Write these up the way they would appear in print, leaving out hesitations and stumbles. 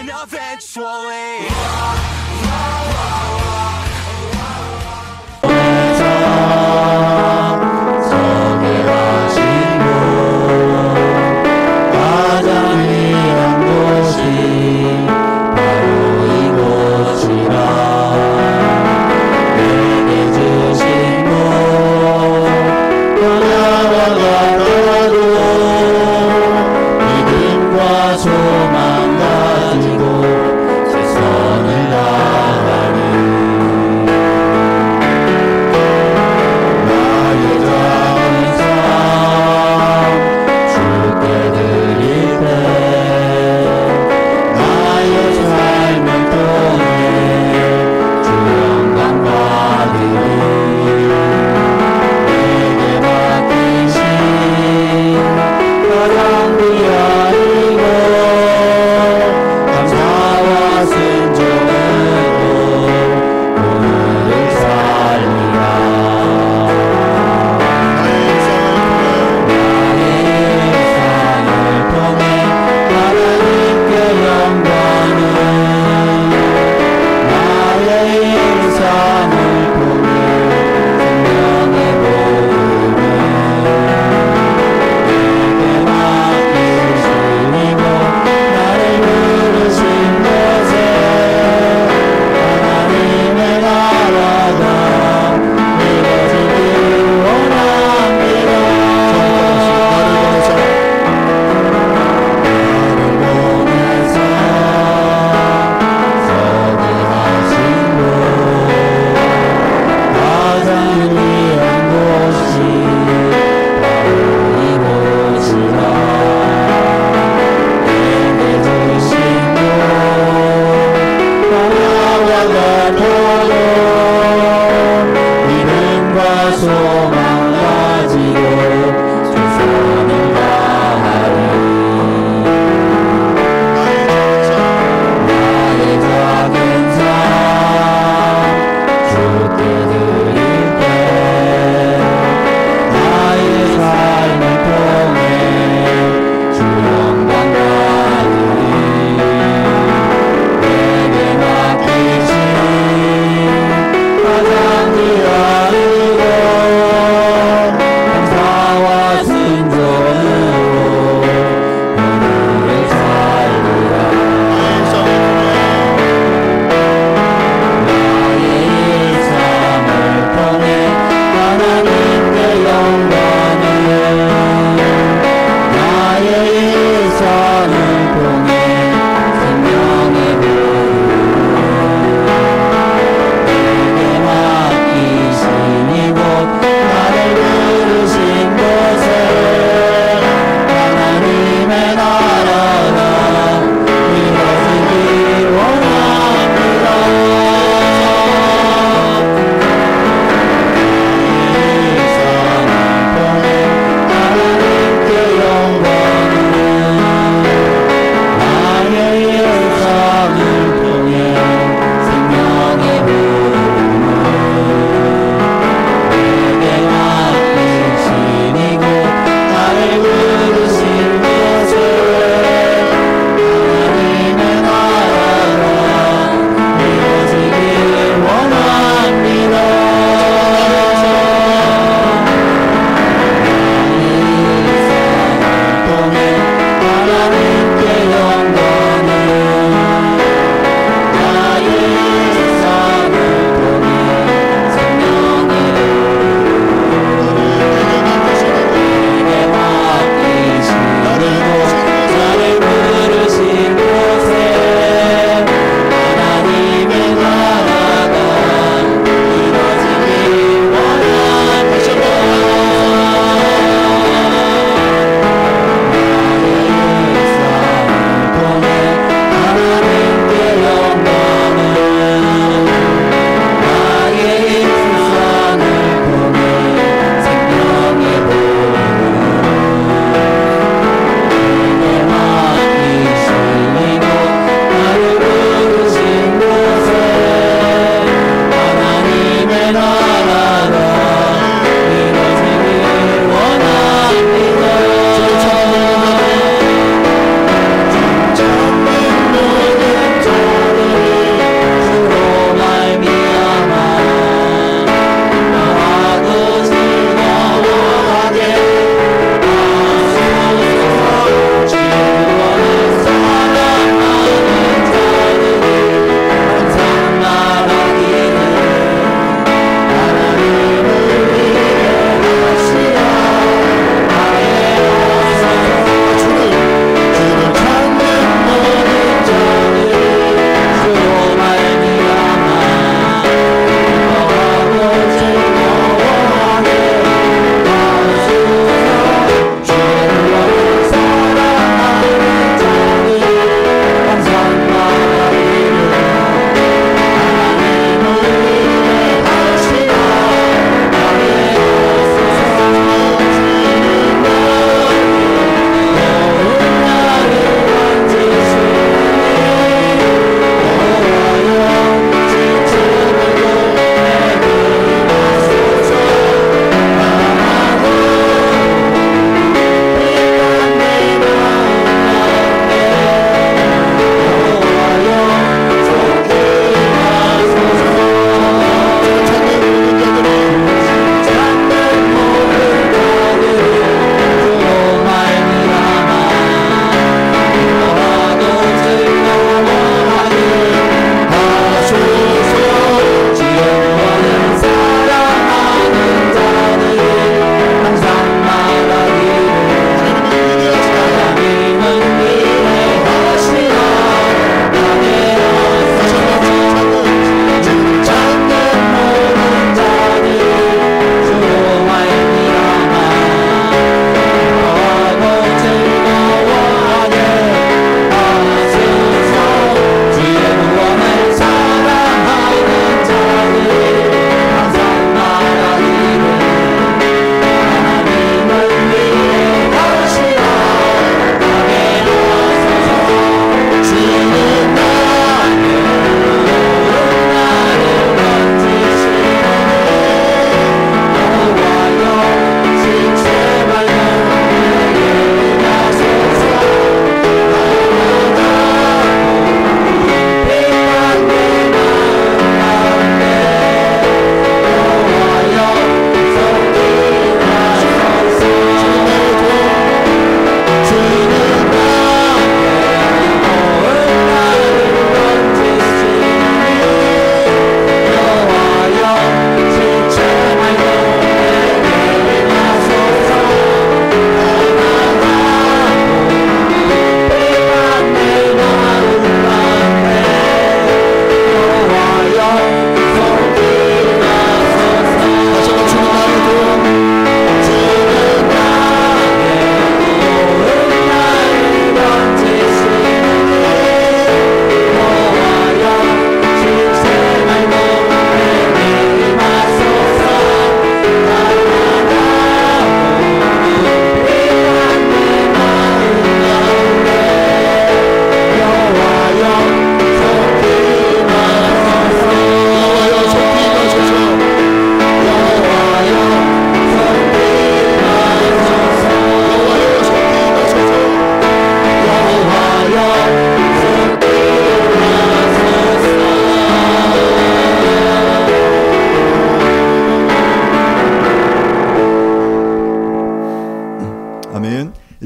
win eventually. 소망 가지고 최선을 다하리.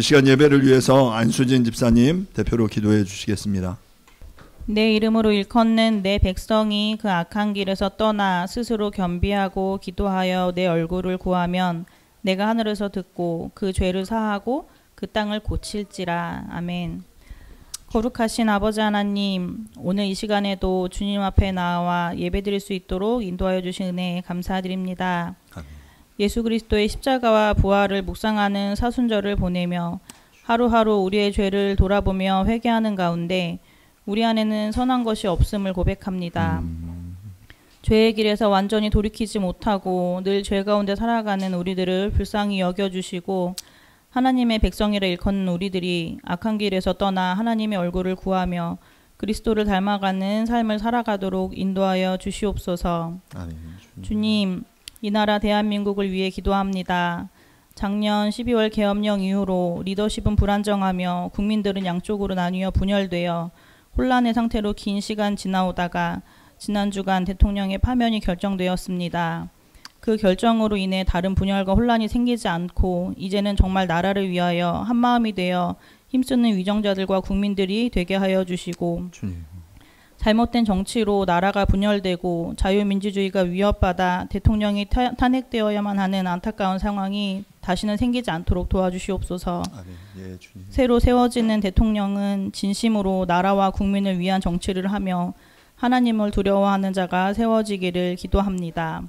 시간 예배를 위해서 안수진 집사님 대표로 기도해 주시겠습니다. 내 이름으로 일컫는 내 백성이 그 악한 길에서 떠나 스스로 겸비하고 기도하여 내 얼굴을 구하면 내가 하늘에서 듣고 그 죄를 사하고 그 땅을 고칠지라. 아멘. 거룩하신 아버지 하나님, 오늘 이 시간에도 주님 앞에 나와 예배드릴 수 있도록 인도하여 주신 은혜에 감사드립니다. 아멘. 예수 그리스도의 십자가와 부활을 묵상하는 사순절을 보내며 하루하루 우리의 죄를 돌아보며 회개하는 가운데 우리 안에는 선한 것이 없음을 고백합니다. 죄의 길에서 완전히 돌이키지 못하고 늘 죄 가운데 살아가는 우리들을 불쌍히 여겨주시고 하나님의 백성이라 일컫는 우리들이 악한 길에서 떠나 하나님의 얼굴을 구하며 그리스도를 닮아가는 삶을 살아가도록 인도하여 주시옵소서. 아멘. 주님, 이 나라 대한민국을 위해 기도합니다. 작년 12월 계엄령 이후로 리더십은 불안정하며 국민들은 양쪽으로 나뉘어 분열되어 혼란의 상태로 긴 시간 지나오다가 지난 주간 대통령의 파면이 결정되었습니다. 그 결정으로 인해 다른 분열과 혼란이 생기지 않고 이제는 정말 나라를 위하여 한마음이 되어 힘쓰는 위정자들과 국민들이 되게 하여 주시고 주님. 잘못된 정치로 나라가 분열되고 자유민주주의가 위협받아 대통령이 탄핵되어야만 하는 안타까운 상황이 다시는 생기지 않도록 도와주시옵소서. 아멘. 예, 주님. 새로 세워지는 대통령은 진심으로 나라와 국민을 위한 정치를 하며 하나님을 두려워하는 자가 세워지기를 기도합니다.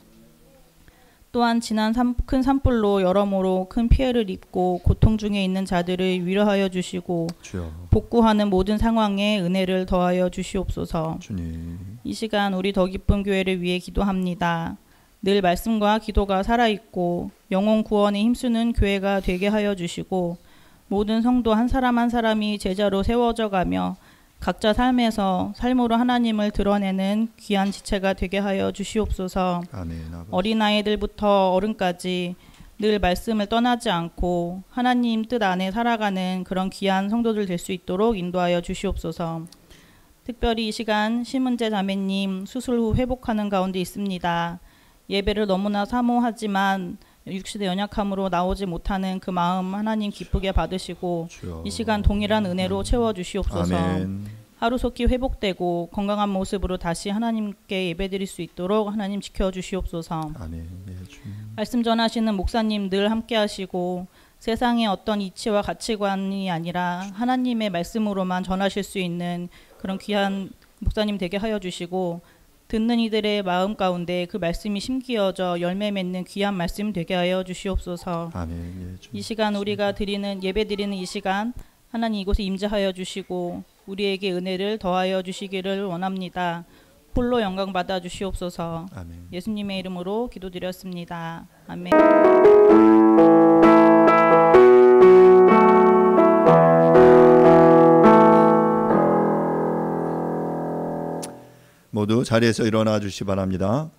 또한 지난 큰 산불로 여러모로 큰 피해를 입고 고통 중에 있는 자들을 위로하여 주시고 주여. 복구하는 모든 상황에 은혜를 더하여 주시옵소서. 주님. 이 시간 우리 더 기쁜 교회를 위해 기도합니다. 늘 말씀과 기도가 살아있고 영혼 구원에 힘쓰는 교회가 되게 하여 주시고 모든 성도 한 사람 한 사람이 제자로 세워져 가며 각자 삶에서 삶으로 하나님을 드러내는 귀한 지체가 되게 하여 주시옵소서. 아멘. 아버지. 어린아이들부터 어른까지 늘 말씀을 떠나지 않고 하나님 뜻 안에 살아가는 그런 귀한 성도들 될 수 있도록 인도하여 주시옵소서. 특별히 이 시간 심은재 자매님 수술 후 회복하는 가운데 있습니다. 예배를 너무나 사모하지만 육신의 연약함으로 나오지 못하는 그 마음 하나님 기쁘게 받으시고 주여. 이 시간 동일한 은혜로 채워주시옵소서. 아멘. 하루속히 회복되고 건강한 모습으로 다시 하나님께 예배드릴 수 있도록 하나님 지켜주시옵소서. 아멘. 예, 주님. 말씀 전하시는 목사님 늘 함께 하시고 세상의 어떤 이치와 가치관이 아니라 하나님의 말씀으로만 전하실 수 있는 그런 귀한 목사님 되게 하여 주시고 듣는 이들의 마음 가운데 그 말씀이 심기어져 열매 맺는 귀한 말씀 되게 하여 주시옵소서. 아멘. 예, 주님. 이 시간 우리가 드리는 예배 드리는 이 시간 하나님 이곳에 임재하여 주시고 우리에게 은혜를 더하여 주시기를 원합니다. 홀로 영광 받아 주시옵소서. 아멘. 예수님의 이름으로 기도드렸습니다. 아멘. 모두 자리에서 일어나 주시기 바랍니다.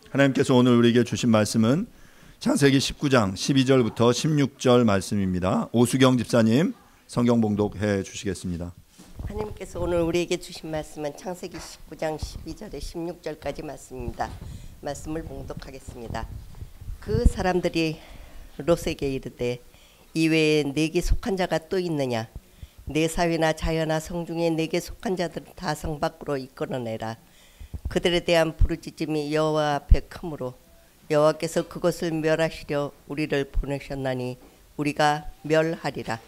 하나님께서 오늘 우리에게 주신 말씀은 창세기 19장 12절부터 16절 말씀입니다. 오수경 집사님 성경 봉독해 주시겠습니다. 하나님께서 오늘 우리에게 주신 말씀은 창세기 19장 12절에 16절까지 말씀입니다. 말씀을 봉독하겠습니다. 그 사람들이 롯에게 이르되 이외에 네게 속한 자가 또 있느냐? 내 사위나 자녀나 성 중에 내게 속한 자들은 다 성 밖으로 이끌어내라. 그들에 대한 부르짖음이 여호와 앞에 크므로 여호와께서 그것을 멸하시려 우리를 보내셨나니 우리가 멸하리라.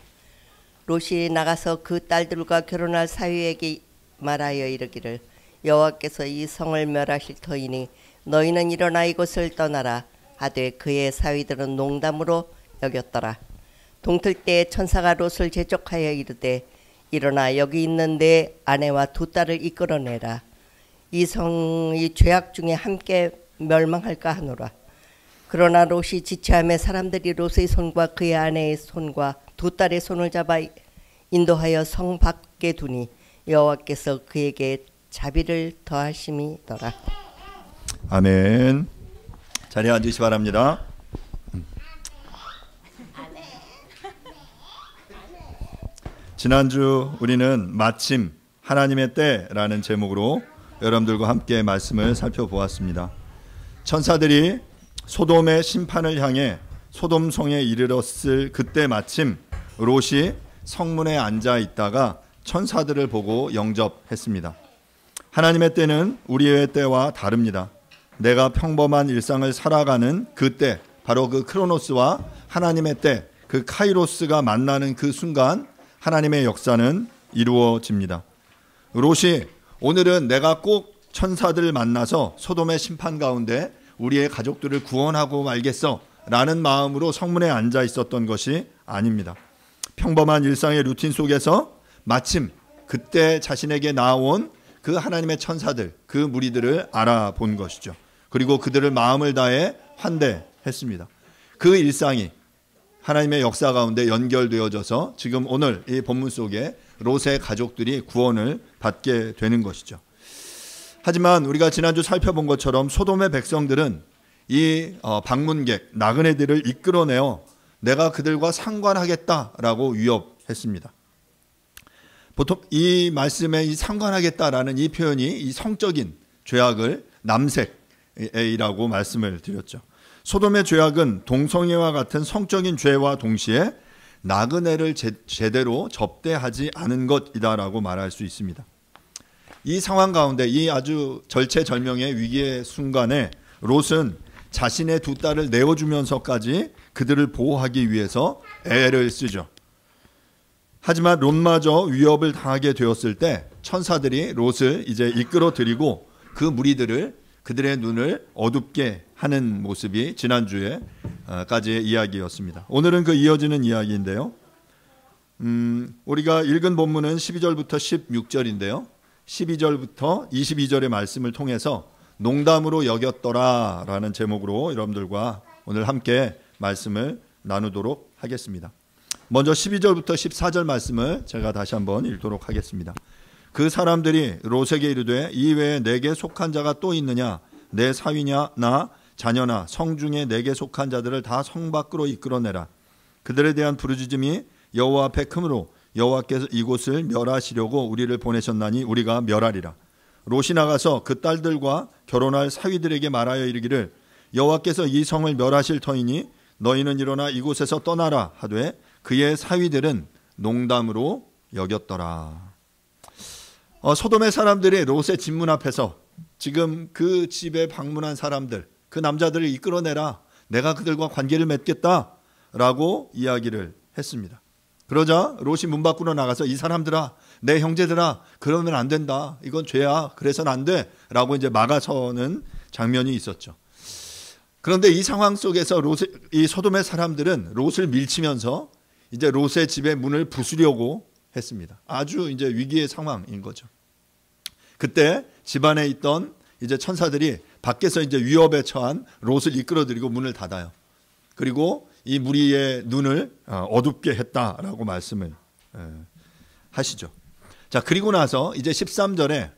롯이 나가서 그 딸들과 결혼할 사위에게 말하여 이르기를 여호와께서 이 성을 멸하실 터이니 너희는 일어나 이곳을 떠나라 하되 그의 사위들은 농담으로 여겼더라. 동틀 때 천사가 롯을 재촉하여 이르되 일어나 여기 있는 내 아내와 두 딸을 이끌어내라. 이 성이 죄악 중에 함께 멸망할까 하노라. 그러나 롯이 지체하며 사람들이 롯의 손과 그의 아내의 손과 두 딸의 손을 잡아 인도하여 성 밖에 두니 여호와께서 그에게 자비를 더하심이더라. 아멘. 자리에 앉으시기 바랍니다. 지난주 우리는 마침 하나님의 때라는 제목으로 여러분들과 함께 말씀을 살펴보았습니다. 천사들이 소돔의 심판을 향해 소돔성에 이르렀을 그때 마침 롯이 성문에 앉아 있다가 천사들을 보고 영접했습니다. 하나님의 때는 우리의 때와 다릅니다. 내가 평범한 일상을 살아가는 그 때, 바로 그 크로노스와 하나님의 때, 그 카이로스가 만나는 그 순간 하나님의 역사는 이루어집니다. 롯이 오늘은 내가 꼭 천사들을 만나서 소돔의 심판 가운데 우리의 가족들을 구원하고 말겠어 라는 마음으로 성문에 앉아 있었던 것이 아닙니다. 평범한 일상의 루틴 속에서 마침 그때 자신에게 나온 그 하나님의 천사들, 그 무리들을 알아본 것이죠. 그리고 그들을 마음을 다해 환대했습니다. 그 일상이 하나님의 역사 가운데 연결되어져서 지금 오늘 이 본문 속에 롯의 가족들이 구원을 받게 되는 것이죠. 하지만 우리가 지난주 살펴본 것처럼 소돔의 백성들은 이 방문객, 나그네들을 이끌어내어 내가 그들과 상관하겠다라고 위협했습니다. 보통 이 말씀에 이 상관하겠다라는 이 표현이 이 성적인 죄악을 남색이라고 말씀을 드렸죠. 소돔의 죄악은 동성애와 같은 성적인 죄와 동시에 나그네를 제대로 접대하지 않은 것이다라고 말할 수 있습니다. 이 상황 가운데 이 아주 절체절명의 위기의 순간에 롯은 자신의 두 딸을 내어주면서까지 그들을 보호하기 위해서 애를 쓰죠. 하지만 롯마저 위협을 당하게 되었을 때 천사들이 롯을 이제 이끌어들이고 그 무리들을 그들의 눈을 어둡게 하는 모습이 지난주에까지의 이야기였습니다. 오늘은 그 이어지는 이야기인데요. 우리가 읽은 본문은 12절부터 16절인데요. 12절부터 22절의 말씀을 통해서 농담으로 여겼더라라는 제목으로 여러분들과 오늘 함께 말씀을 나누도록 하겠습니다. 먼저 12절부터 14절 말씀을 제가 다시 한번 읽도록 하겠습니다. 그 사람들이 롯에게 이르되 이 외에 내게 속한 자가 또 있느냐? 내 사위냐 나 자녀나 성중에 내게 속한 자들을 다 성 밖으로 이끌어내라. 그들에 대한 부르짖음이 여호와 앞에 크므로 여호와께서 이곳을 멸하시려고 우리를 보내셨나니 우리가 멸하리라. 롯이 나가서 그 딸들과 결혼할 사위들에게 말하여 이르기를 여호와께서 이 성을 멸하실 터이니 너희는 일어나 이곳에서 떠나라 하되 그의 사위들은 농담으로 여겼더라. 소돔의 사람들이 롯의 집 문 앞에서 지금 그 집에 방문한 사람들, 그 남자들을 이끌어내라. 내가 그들과 관계를 맺겠다라고 이야기를 했습니다. 그러자 롯이 문 밖으로 나가서 이 사람들아, 내 형제들아, 그러면 안 된다. 이건 죄야. 그래서는 안 돼. 라고 이제 막아서는 장면이 있었죠. 그런데 이 상황 속에서 이 소돔의 사람들은 롯을 밀치면서 이제 롯의 집의 문을 부수려고 했습니다. 아주 이제 위기의 상황인 거죠. 그때 집안에 있던 이제 천사들이 밖에서 이제 위협에 처한 롯을 이끌어들이고 문을 닫아요. 그리고 이 무리의 눈을 어둡게 했다라고 말씀을 하시죠. 자, 그리고 나서 이제 13절에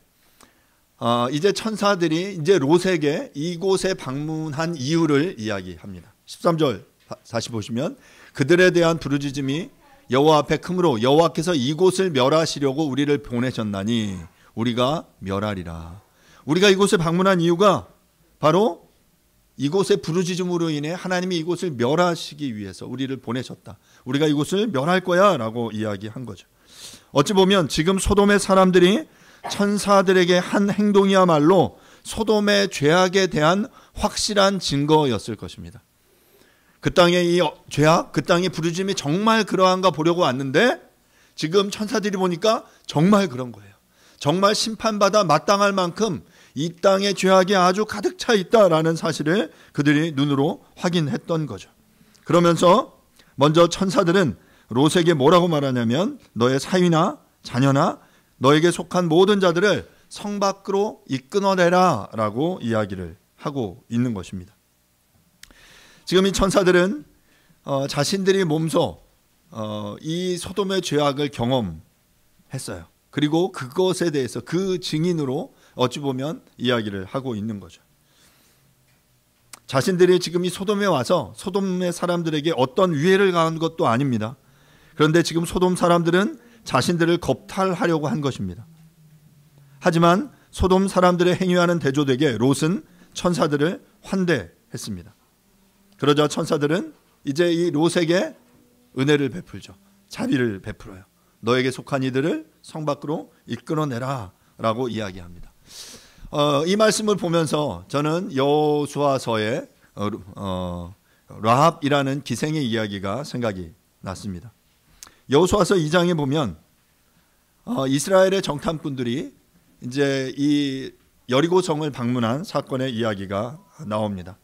이제 천사들이 이제 롯에게 이곳에 방문한 이유를 이야기합니다. 13절 다시 보시면 그들에 대한 부르짖음이 여호와 앞에 크므로 여호와께서 이곳을 멸하시려고 우리를 보내셨나니 우리가 멸하리라. 우리가 이곳에 방문한 이유가 바로 이곳의 부르짖음으로 인해 하나님이 이곳을 멸하시기 위해서 우리를 보내셨다. 우리가 이곳을 멸할 거야 라고 이야기한 거죠. 어찌 보면 지금 소돔의 사람들이 천사들에게 한 행동이야말로 소돔의 죄악에 대한 확실한 증거였을 것입니다. 그 땅의 이 죄악, 그 땅의 부르짖음이 정말 그러한가 보려고 왔는데 지금 천사들이 보니까 정말 그런 거예요. 정말 심판받아 마땅할 만큼 이 땅의 죄악이 아주 가득 차 있다라는 사실을 그들이 눈으로 확인했던 거죠. 그러면서 먼저 천사들은 롯에게 뭐라고 말하냐면 너의 사위나 자녀나 너에게 속한 모든 자들을 성 밖으로 이끌어내라 라고 이야기를 하고 있는 것입니다. 지금 이 천사들은 자신들이 몸소 이 소돔의 죄악을 경험했어요. 그리고 그것에 대해서 그 증인으로 어찌 보면 이야기를 하고 있는 거죠. 자신들이 지금 이 소돔에 와서 소돔의 사람들에게 어떤 위해를 가한 것도 아닙니다. 그런데 지금 소돔 사람들은 자신들을 겁탈하려고 한 것입니다. 하지만 소돔 사람들의 행위와는 대조되게 롯은 천사들을 환대했습니다. 그러자 천사들은 이제 이 롯에게 은혜를 베풀죠. 자비를 베풀어요. 너에게 속한 이들을 성 밖으로 이끌어내라 라고 이야기합니다. 이 말씀을 보면서 저는 여호수아서의 라합이라는 기생의 이야기가 생각이 났습니다. 여호수아서 2장에 보면 이스라엘의 정탐꾼들이 이제 이 여리고 성을 방문한 사건의 이야기가 나옵니다.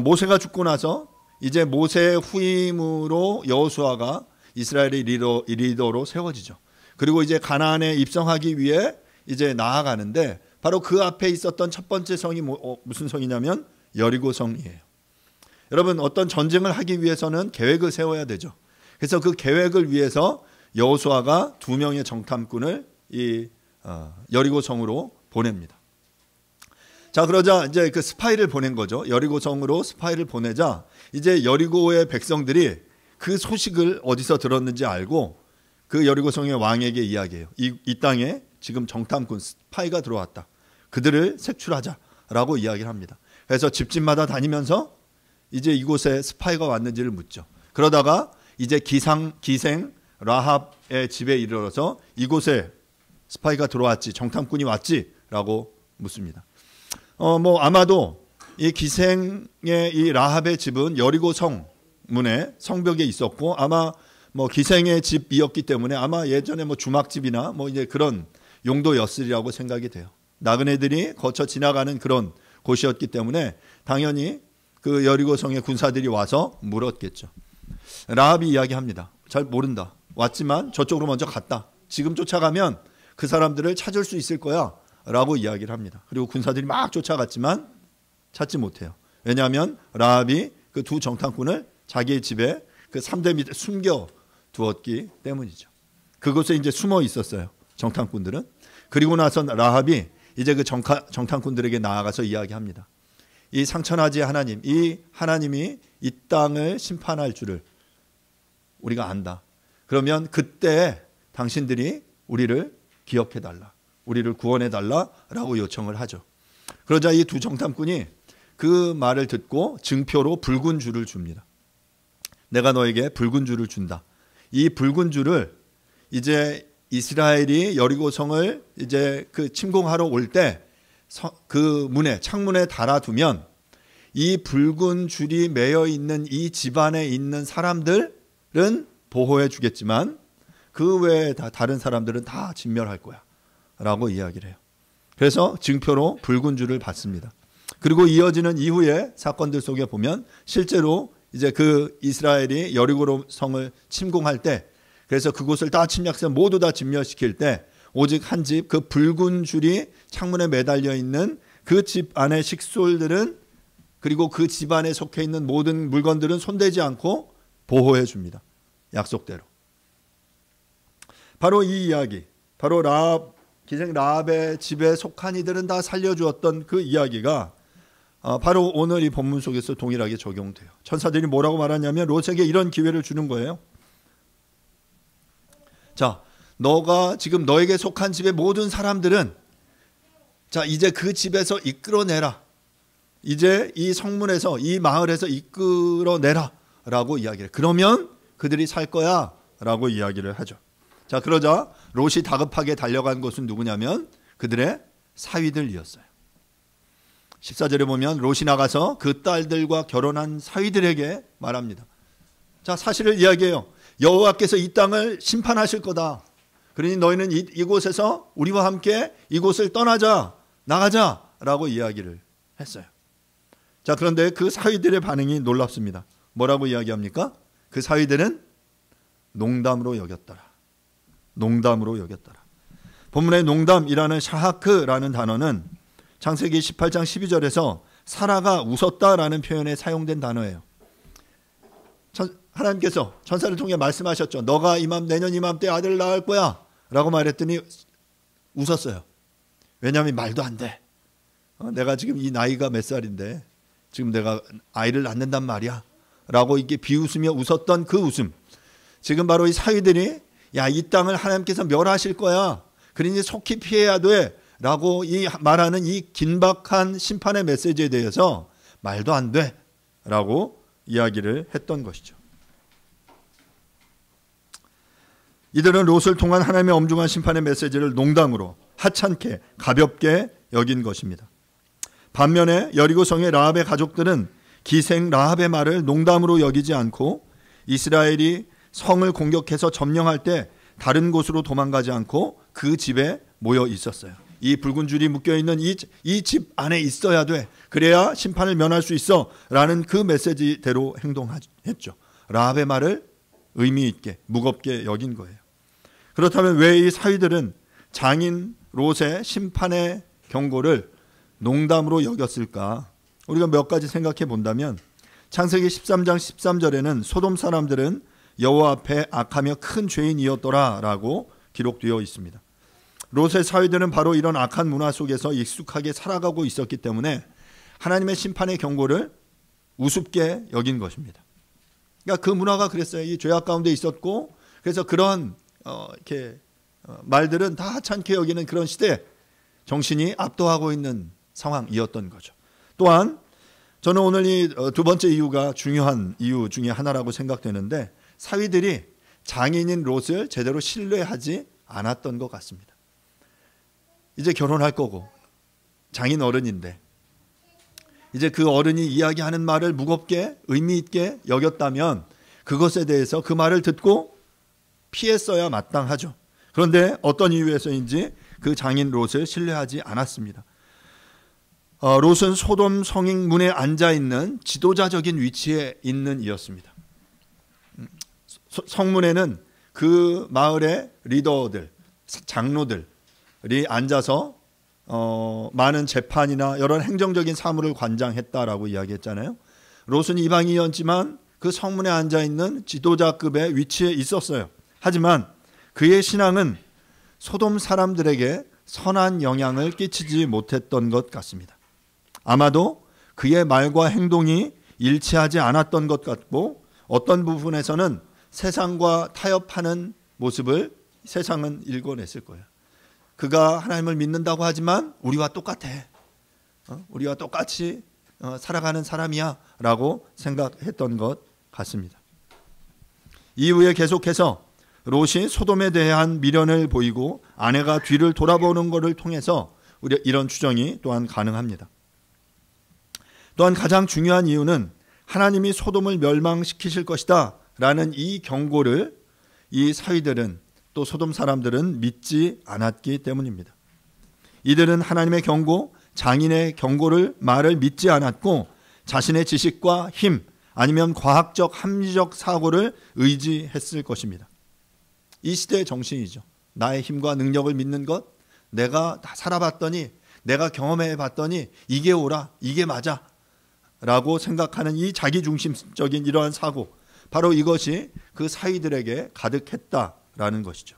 모세가 죽고 나서 이제 모세의 후임으로 여호수아가 이스라엘의 리더로 세워지죠. 그리고 이제 가나안에 입성하기 위해 이제 나아가는데 바로 그 앞에 있었던 첫 번째 성이 무슨 성이냐면 여리고 성이에요. 여러분, 어떤 전쟁을 하기 위해서는 계획을 세워야 되죠. 그래서 그 계획을 위해서 여호수아가 2명의 정탐꾼을 이 여리고 성으로 보냅니다. 자, 그러자 이제 그 스파이를 보낸 거죠. 여리고 성으로 스파이를 보내자 이제 여리고의 백성들이 그 소식을 어디서 들었는지 알고 그 여리고 성의 왕에게 이야기해요. 이 땅에 지금 정탐꾼 스파이가 들어왔다. 그들을 색출하자라고 이야기를 합니다. 그래서 집집마다 다니면서 이제 이곳에 스파이가 왔는지를 묻죠. 그러다가 이제 기생 라합의 집에 이르러서 이곳에 스파이가 들어왔지, 정탐꾼이 왔지라고 묻습니다. 아마도 이 기생의 이 라합의 집은 여리고 성 문에 성벽에 있었고 아마 기생의 집이었기 때문에 아마 예전에 주막집이나 이제 그런 용도였으리라고 생각이 돼요. 나그네들이 거쳐 지나가는 그런 곳이었기 때문에 당연히 그 여리고 성의 군사들이 와서 물었겠죠. 라합이 이야기합니다. 잘 모른다. 왔지만 저쪽으로 먼저 갔다. 지금 쫓아가면 그 사람들을 찾을 수 있을 거야 라고 이야기를 합니다. 그리고 군사들이 막 쫓아갔지만 찾지 못해요. 왜냐하면 라합이 그 2 정탐꾼을 자기의 집에 그 3대 밑에 숨겨 두었기 때문이죠. 그곳에 이제 숨어 있었어요. 정탐꾼들은. 그리고 나서 라합이 이제 그 정탐꾼들에게 나아가서 이야기합니다. 이 상천하지 하나님, 이 하나님이 이 땅을 심판할 줄을 우리가 안다. 그러면 그때 당신들이 우리를 기억해달라, 우리를 구원해달라라고 요청을 하죠. 그러자 이 2 정탐꾼이 그 말을 듣고 증표로 붉은 줄을 줍니다. 내가 너에게 붉은 줄을 준다. 이 붉은 줄을 이제 이스라엘이 여리고 성을 이제 그 침공하러 올 때 그 문에 창문에 달아두면 이 붉은 줄이 매여 있는 이 집안에 있는 사람들은 보호해 주겠지만 그 외에 다른 사람들은 다 진멸할 거야 라고 이야기를 해요. 그래서 증표로 붉은 줄을 받습니다. 그리고 이어지는 이후의 사건들 속에 보면 실제로 이제 그 이스라엘이 여리고 성을 침공할 때 그래서 그곳을 다 침략해서 모두 다 진멸시킬 때 오직 한 집 그 붉은 줄이 창문에 매달려 있는 그 집 안의 식솔들은 그리고 그 집 안에 속해 있는 모든 물건들은 손대지 않고 보호해 줍니다. 약속대로. 바로 이 이야기, 바로 기생 라합의 집에 속한 이들은 다 살려주었던 그 이야기가 바로 오늘 이 본문 속에서 동일하게 적용돼요. 천사들이 뭐라고 말하냐면 롯에게 이런 기회를 주는 거예요. 자, 너가 지금 너에게 속한 집의 모든 사람들은 자 이제 그 집에서 이끌어내라. 이제 이 성문에서 이 마을에서 이끌어내라 라고 이야기를. 그러면 그들이 살 거야 라고 이야기를 하죠. 자, 그러자 롯이 다급하게 달려간 곳은 누구냐면 그들의 사위들이었어요. 14절에 보면 롯이 나가서 그 딸들과 결혼한 사위들에게 말합니다. 자, 사실을 이야기해요. 여호와께서 이 땅을 심판하실 거다. 그러니 너희는 이곳에서 우리와 함께 이곳을 떠나자, 나가자 라고 이야기를 했어요. 자, 그런데 그 사위들의 반응이 놀랍습니다. 뭐라고 이야기합니까? 그 사위들은 농담으로 여겼더라. 농담으로 여겼더라. 본문의 농담이라는 샤하크라는 단어는 창세기 18장 12절에서 사라가 웃었다라는 표현에 사용된 단어예요. 하나님께서 천사를 통해 말씀하셨죠. 너가 내년 이맘때 아들을 낳을 거야 라고 말했더니 웃었어요. 왜냐하면 말도 안 돼. 내가 지금 이 나이가 몇 살인데 지금 내가 아이를 낳는단 말이야 라고 이렇게 비웃으며 웃었던 그 웃음. 지금 바로 이 사위들이 야, 이 땅을 하나님께서 멸하실 거야. 그러니 속히 피해야 돼 라고 말하는 이 긴박한 심판의 메시지에 대해서 말도 안 돼 라고 이야기를 했던 것이죠. 이들은 롯을 통한 하나님의 엄중한 심판의 메시지를 농담으로 하찮게 가볍게 여긴 것입니다. 반면에 여리고성의 라합의 가족들은 기생 라합의 말을 농담으로 여기지 않고 이스라엘이 성을 공격해서 점령할 때 다른 곳으로 도망가지 않고 그 집에 모여 있었어요. 이 붉은 줄이 묶여있는 이 집 안에 있어야 돼. 그래야 심판을 면할 수 있어 라는 그 메시지대로 행동했죠. 라합의 말을 의미 있게 무겁게 여긴 거예요. 그렇다면 왜 이 사위들은 장인 롯의 심판의 경고를 농담으로 여겼을까? 우리가 몇 가지 생각해 본다면 창세기 13장 13절에는 소돔 사람들은 여호와 앞에 악하며 큰 죄인이었더라 라고 기록되어 있습니다. 롯의 사위들은 바로 이런 악한 문화 속에서 익숙하게 살아가고 있었기 때문에 하나님의 심판의 경고를 우습게 여긴 것입니다. 그러니까 그 문화가 그랬어요. 이 죄악 가운데 있었고, 그래서 그런 말들은 다 하찮게 여기는 그런 시대 정신이 압도하고 있는 상황이었던 거죠. 또한 저는 오늘 이 두 번째 이유가 중요한 이유 중에 하나라고 생각되는데, 사위들이 장인인 롯을 제대로 신뢰하지 않았던 것 같습니다. 이제 결혼할 거고 장인 어른인데 이제 그 어른이 이야기하는 말을 무겁게 의미 있게 여겼다면 그것에 대해서 그 말을 듣고 피했어야 마땅하죠. 그런데 어떤 이유에서인지 그 장인 롯을 신뢰하지 않았습니다. 롯은 소돔 성인 문에 앉아있는 지도자적인 위치에 있는 이였습니다. 성문에는 그 마을의 리더들, 장로들이 앉아서 많은 재판이나 여러 행정적인 사무를 관장했다라고 이야기했잖아요. 롯은 이방인이었지만 그 성문에 앉아있는 지도자급의 위치에 있었어요. 하지만 그의 신앙은 소돔 사람들에게 선한 영향을 끼치지 못했던 것 같습니다. 아마도 그의 말과 행동이 일치하지 않았던 것 같고, 어떤 부분에서는 세상과 타협하는 모습을 세상은 읽어냈을 거예요. 그가 하나님을 믿는다고 하지만 우리와 똑같아. 우리와 똑같이 살아가는 사람이야 라고 생각했던 것 같습니다. 이후에 계속해서 롯이 소돔에 대한 미련을 보이고 아내가 뒤를 돌아보는 것을 통해서 이런 추정이 또한 가능합니다. 또한 가장 중요한 이유는 하나님이 소돔을 멸망시키실 것이다 라는 이 경고를 이 사위들은, 또 소돔 사람들은 믿지 않았기 때문입니다. 이들은 하나님의 경고, 장인의 경고를 말을 믿지 않았고 자신의 지식과 힘 아니면 과학적 합리적 사고를 의지했을 것입니다. 이 시대의 정신이죠. 나의 힘과 능력을 믿는 것, 내가 다 살아봤더니, 내가 경험해 봤더니 이게 옳아, 이게 맞아 라고 생각하는 이 자기중심적인 이러한 사고, 바로 이것이 그 사위들에게 가득했다라는 것이죠.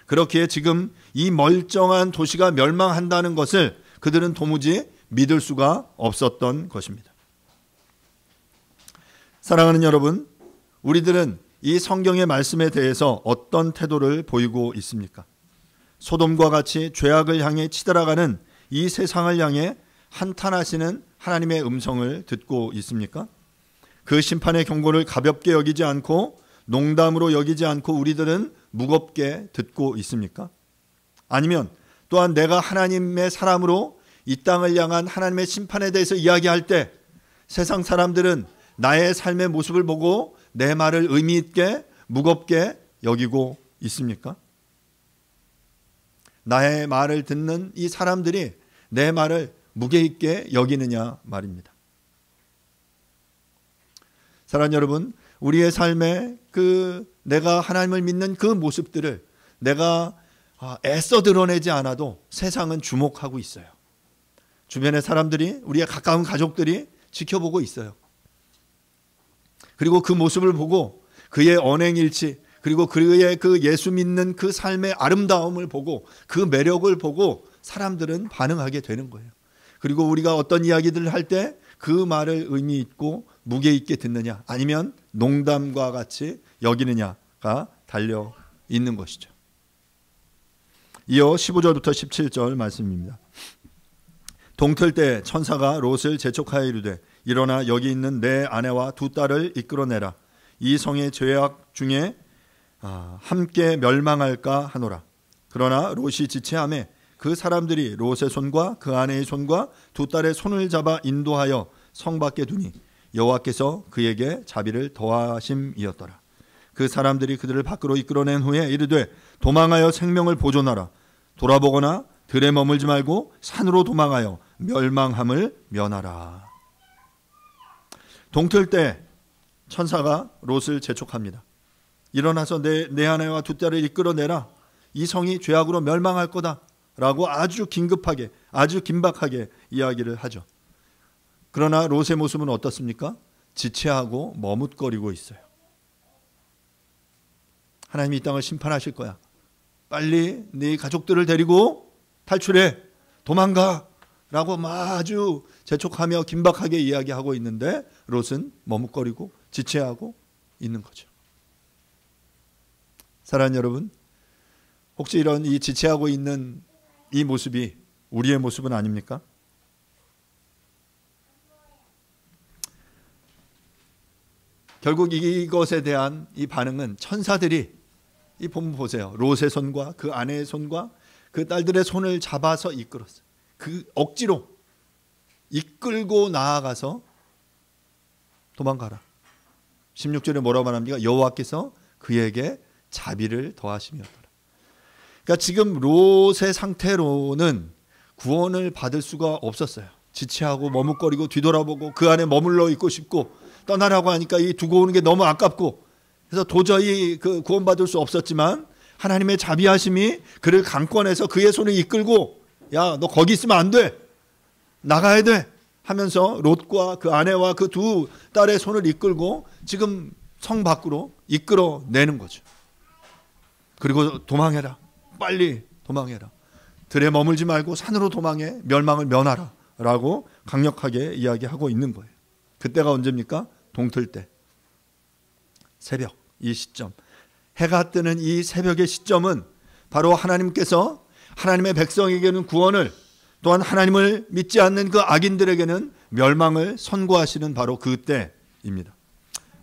그렇기에 지금 이 멀쩡한 도시가 멸망한다는 것을 그들은 도무지 믿을 수가 없었던 것입니다. 사랑하는 여러분, 우리들은 이 성경의 말씀에 대해서 어떤 태도를 보이고 있습니까? 소돔과 같이 죄악을 향해 치달아가는 이 세상을 향해 한탄하시는 하나님의 음성을 듣고 있습니까? 그 심판의 경고를 가볍게 여기지 않고 농담으로 여기지 않고 우리들은 무겁게 듣고 있습니까? 아니면 또한 내가 하나님의 사람으로 이 땅을 향한 하나님의 심판에 대해서 이야기할 때 세상 사람들은 나의 삶의 모습을 보고 내 말을 의미 있게 무겁게 여기고 있습니까? 나의 말을 듣는 이 사람들이 내 말을 무게 있게 여기느냐 말입니다. 사랑하는 여러분, 우리의 삶에 내가 하나님을 믿는 그 모습들을 내가 애써 드러내지 않아도 세상은 주목하고 있어요. 주변의 사람들이, 우리의 가까운 가족들이 지켜보고 있어요. 그리고 그 모습을 보고 그의 언행일치, 그리고 그의 그 예수 믿는 그 삶의 아름다움을 보고 그 매력을 보고 사람들은 반응하게 되는 거예요. 그리고 우리가 어떤 이야기들을 할 때 그 말을 의미 있고 무게 있게 듣느냐, 아니면 농담과 같이 여기느냐가 달려 있는 것이죠. 이어 15절부터 17절 말씀입니다. 동틀 때 천사가 롯을 재촉하여 이르되 일어나 여기 있는 내 아내와 두 딸을 이끌어내라. 이 성의 죄악 중에 함께 멸망할까 하노라. 그러나 롯이 지체하매 그 사람들이 롯의 손과 그 아내의 손과 두 딸의 손을 잡아 인도하여 성 밖에 두니 여호와께서 그에게 자비를 더하심이었더라. 그 사람들이 그들을 밖으로 이끌어낸 후에 이르되 도망하여 생명을 보존하라. 돌아보거나 들에 머물지 말고 산으로 도망하여 멸망함을 면하라. 동틀 때 천사가 롯을 재촉합니다. 일어나서 내 아내와 두 딸을 이끌어내라. 이 성이 죄악으로 멸망할 거다 라고 아주 긴급하게, 아주 긴박하게 이야기를 하죠. 그러나 롯의 모습은 어떻습니까? 지체하고 머뭇거리고 있어요. 하나님이 이 땅을 심판하실 거야. 빨리 네 가족들을 데리고 탈출해, 도망가 라고 아주 재촉하며 긴박하게 이야기하고 있는데 롯은 머뭇거리고 지체하고 있는 거죠. 사랑하는 여러분, 혹시 이런 이 지체하고 있는 이 모습이 우리의 모습은 아닙니까? 결국 이것에 대한 이 반응은 천사들이, 이 본문 보세요. 롯의 손과 그 아내의 손과 그 딸들의 손을 잡아서 이끌었어요. 그 억지로 이끌고 나아가서 도망가라. 16절에 뭐라고 말합니까? 여호와께서 그에게 자비를 더하심이었더라. 그러니까 지금 롯의 상태로는 구원을 받을 수가 없었어요. 지체하고 머뭇거리고 뒤돌아보고 그 안에 머물러 있고 싶고 떠나라고 하니까 이 두고 오는 게 너무 아깝고 그래서 도저히 그 구원받을 수 없었지만 하나님의 자비하심이 그를 강권해서 그의 손을 이끌고 야, 너 거기 있으면 안 돼. 나가야 돼. 하면서 롯과 그 아내와 그 두 딸의 손을 이끌고 지금 성 밖으로 이끌어내는 거죠. 그리고 도망해라. 빨리 도망해라. 들에 머물지 말고 산으로 도망해 멸망을 면하라 라고 강력하게 이야기하고 있는 거예요. 그때가 언제입니까? 동틀 때. 새벽, 이 시점. 해가 뜨는 이 새벽의 시점은 바로 하나님께서 하나님의 백성에게는 구원을, 또한 하나님을 믿지 않는 그 악인들에게는 멸망을 선고하시는 바로 그때입니다.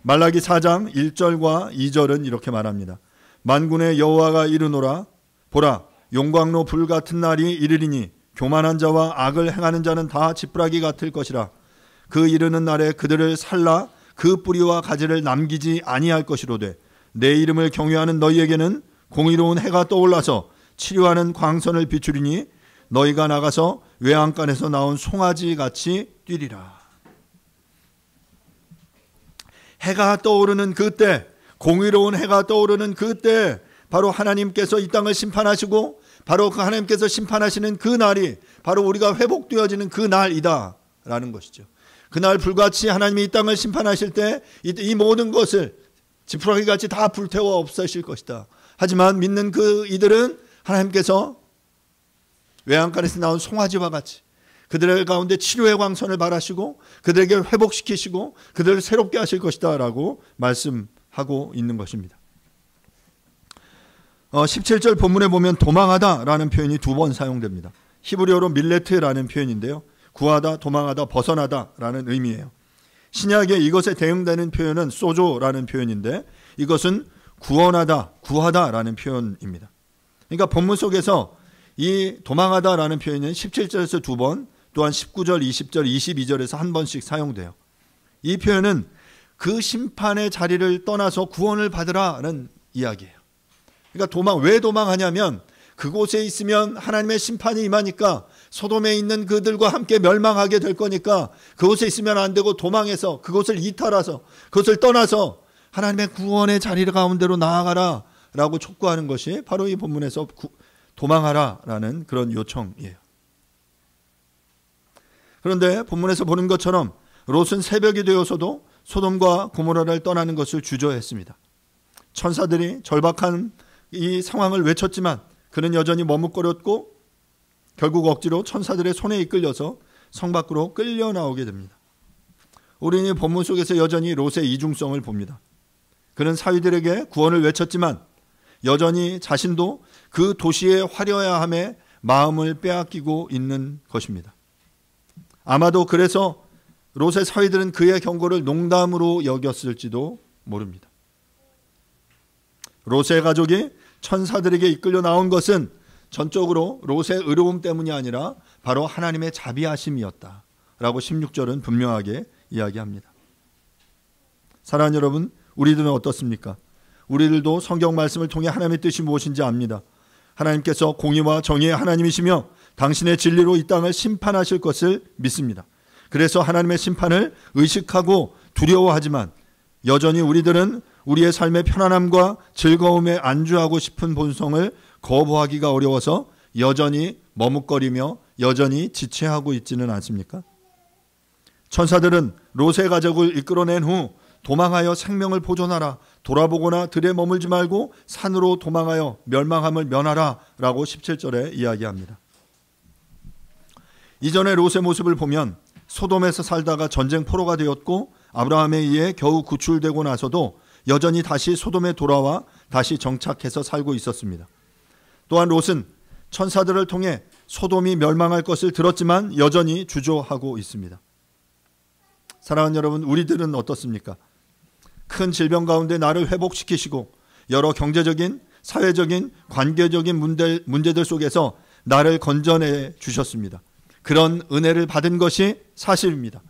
말라기 4장 1절과 2절은 이렇게 말합니다. 만군의 여호와가 이르노라. 보라, 용광로 불 같은 날이 이르리니 교만한 자와 악을 행하는 자는 다 지푸라기 같을 것이라. 그 이르는 날에 그들을 살라 그 뿌리와 가지를 남기지 아니할 것이로되 내 이름을 경외하는 너희에게는 공의로운 해가 떠올라서 치료하는 광선을 비추리니 너희가 나가서 외양간에서 나온 송아지 같이 뛰리라. 해가 떠오르는 그때, 공의로운 해가 떠오르는 그때 바로 하나님께서 이 땅을 심판하시고 바로 그 하나님께서 심판하시는 그 날이 바로 우리가 회복되어지는 그 날이다 라는 것이죠. 그날 불같이 하나님이 이 땅을 심판하실 때 이 모든 것을 지푸라기같이 다 불태워 없애실 것이다. 하지만 믿는 그 이들은 하나님께서 외양간에서 나온 송아지와 같이 그들의 가운데 치료의 광선을 발하시고 그들에게 회복시키시고 그들을 새롭게 하실 것이다 라고 말씀하고 있는 것입니다. 17절 본문에 보면 도망하다 라는 표현이 두 번 사용됩니다. 히브리어로 밀레트라는 표현인데요. 구하다, 도망하다, 벗어나다 라는 의미예요. 신약에 이것에 대응되는 표현은 소조라는 표현인데 이것은 구원하다, 구하다 라는 표현입니다. 그러니까 본문 속에서 이 도망하다 라는 표현은 17절에서 두 번, 또한 19절, 20절, 22절에서 한 번씩 사용돼요. 이 표현은 그 심판의 자리를 떠나서 구원을 받으라는 이야기예요. 그러니까 왜 도망하냐면 그곳에 있으면 하나님의 심판이 임하니까 소돔에 있는 그들과 함께 멸망하게 될 거니까 그곳에 있으면 안 되고 도망해서 그곳을 이탈해서 그것을 떠나서 하나님의 구원의 자리 가운데로 나아가라 라고 촉구하는 것이 바로 이 본문에서 도망하라 라는 그런 요청이에요. 그런데 본문에서 보는 것처럼 롯은 새벽이 되어서도 소돔과 고모라를 떠나는 것을 주저했습니다. 천사들이 절박한 이 상황을 외쳤지만 그는 여전히 머뭇거렸고 결국 억지로 천사들의 손에 이끌려서 성 밖으로 끌려 나오게 됩니다. 우리는 이 본문 속에서 여전히 롯의 이중성을 봅니다. 그는 사위들에게 구원을 외쳤지만 여전히 자신도 그 도시의 화려함에 마음을 빼앗기고 있는 것입니다. 아마도 그래서 롯의 사위들은 그의 경고를 농담으로 여겼을지도 모릅니다. 롯의 가족이 천사들에게 이끌려 나온 것은 전적으로 롯의 의로움 때문이 아니라 바로 하나님의 자비하심이었다 라고 16절은 분명하게 이야기합니다. 사랑하는 여러분, 우리들은 어떻습니까? 우리들도 성경 말씀을 통해 하나님의 뜻이 무엇인지 압니다. 하나님께서 공의와 정의의 하나님이시며 당신의 진리로 이 땅을 심판하실 것을 믿습니다. 그래서 하나님의 심판을 의식하고 두려워하지만 여전히 우리들은 우리의 삶의 편안함과 즐거움에 안주하고 싶은 본성을 거부하기가 어려워서 여전히 머뭇거리며 여전히 지체하고 있지는 않습니까? 천사들은 롯의 가족을 이끌어낸 후 도망하여 생명을 보존하라, 돌아보거나 들에 머물지 말고 산으로 도망하여 멸망함을 면하라 라고 17절에 이야기합니다. 이전의 롯의 모습을 보면 소돔에서 살다가 전쟁 포로가 되었고 아브라함에 의해 겨우 구출되고 나서도 여전히 다시 소돔에 돌아와 다시 정착해서 살고 있었습니다. 또한 롯은 천사들을 통해 소돔이 멸망할 것을 들었지만 여전히 주저하고 있습니다. 사랑하는 여러분, 우리들은 어떻습니까? 큰 질병 가운데 나를 회복시키시고 여러 경제적인, 사회적인, 관계적인 문제들 속에서 나를 건져내 주셨습니다. 그런 은혜를 받은 것이 사실입니다.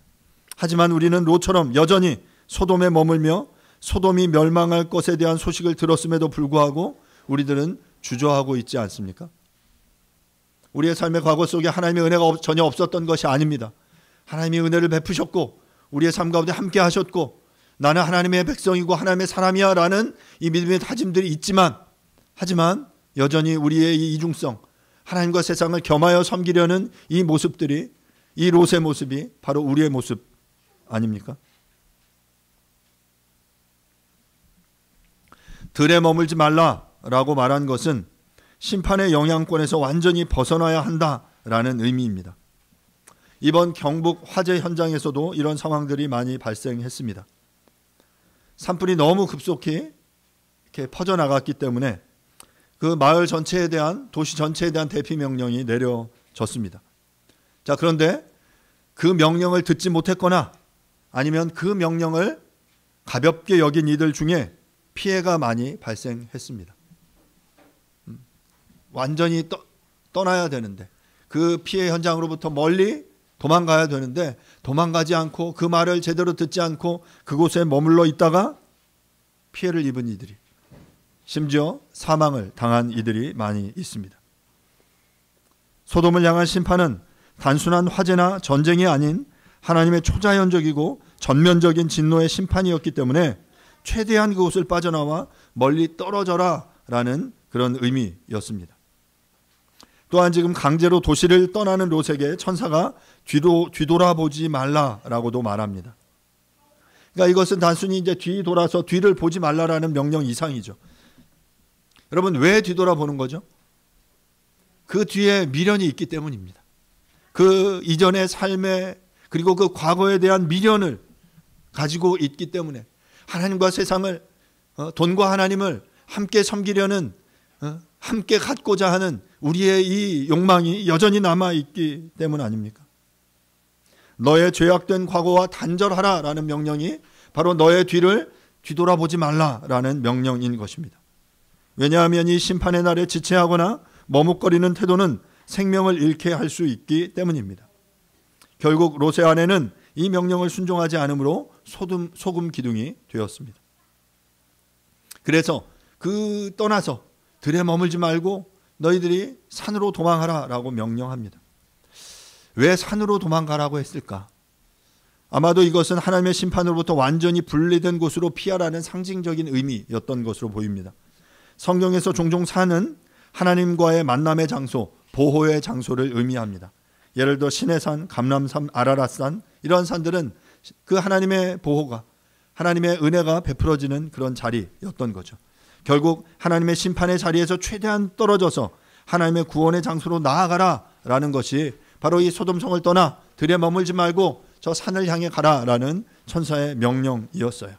하지만 우리는 롯처럼 여전히 소돔에 머물며 소돔이 멸망할 것에 대한 소식을 들었음에도 불구하고 우리들은 주저하고 있지 않습니까? 우리의 삶의 과거 속에 하나님의 은혜가 전혀 없었던 것이 아닙니다. 하나님이 은혜를 베푸셨고 우리의 삶 가운데 함께 하셨고 나는 하나님의 백성이고 하나님의 사람이야 라는 이 믿음의 다짐들이 있지만 하지만 여전히 우리의 이 이중성, 하나님과 세상을 겸하여 섬기려는 이 모습들이, 이 롯의 모습이 바로 우리의 모습 아닙니까? 들에 머물지 말라라고 말한 것은 심판의 영향권에서 완전히 벗어나야 한다라는 의미입니다. 이번 경북 화재 현장에서도 이런 상황들이 많이 발생했습니다. 산불이 너무 급속히 이렇게 퍼져나갔기 때문에 그 마을 전체에 대한, 도시 전체에 대한 대피 명령이 내려졌습니다. 자, 그런데 그 명령을 듣지 못했거나 아니면 그 명령을 가볍게 여긴 이들 중에 피해가 많이 발생했습니다. 완전히 떠나야 되는데 그 피해 현장으로부터 멀리 도망가야 되는데 도망가지 않고 그 말을 제대로 듣지 않고 그곳에 머물러 있다가 피해를 입은 이들이, 심지어 사망을 당한 이들이 많이 있습니다. 소돔을 향한 심판은 단순한 화재나 전쟁이 아닌 하나님의 초자연적이고 전면적인 진노의 심판이었기 때문에 최대한 그곳을 빠져나와 멀리 떨어져라 라는 그런 의미였습니다. 또한 지금 강제로 도시를 떠나는 롯에게 천사가 뒤돌아보지 말라라고도 말합니다. 그러니까 이것은 단순히 이제 뒤돌아서 뒤를 보지 말라라는 명령 이상이죠. 여러분, 왜 뒤돌아보는 거죠? 그 뒤에 미련이 있기 때문입니다. 그 이전의 삶에, 그리고 그 과거에 대한 미련을 가지고 있기 때문에 하나님과 세상을, 돈과 하나님을 함께 섬기려는, 함께 갖고자 하는 우리의 이 욕망이 여전히 남아있기 때문 아닙니까? 너의 죄악된 과거와 단절하라 라는 명령이 바로 너의 뒤를 뒤돌아보지 말라라는 명령인 것입니다. 왜냐하면 이 심판의 날에 지체하거나 머뭇거리는 태도는 생명을 잃게 할 수 있기 때문입니다. 결국 롯의 아내는 이 명령을 순종하지 않으므로 소금 기둥이 되었습니다. 그래서 떠나서 들에 머물지 말고 너희들이 산으로 도망하라 라고 명령합니다. 왜 산으로 도망가라고 했을까? 아마도 이것은 하나님의 심판으로부터 완전히 분리된 곳으로 피하라는 상징적인 의미였던 것으로 보입니다. 성경에서 종종 산은 하나님과의 만남의 장소, 보호의 장소를 의미합니다. 예를 들어 시내산, 감람산, 아라랏산, 이런 산들은 그 하나님의 보호가, 하나님의 은혜가 베풀어지는 그런 자리였던 거죠. 결국 하나님의 심판의 자리에서 최대한 떨어져서 하나님의 구원의 장소로 나아가라라는 것이 바로 이 소돔성을 떠나 들에 머물지 말고 저 산을 향해 가라라는 천사의 명령이었어요.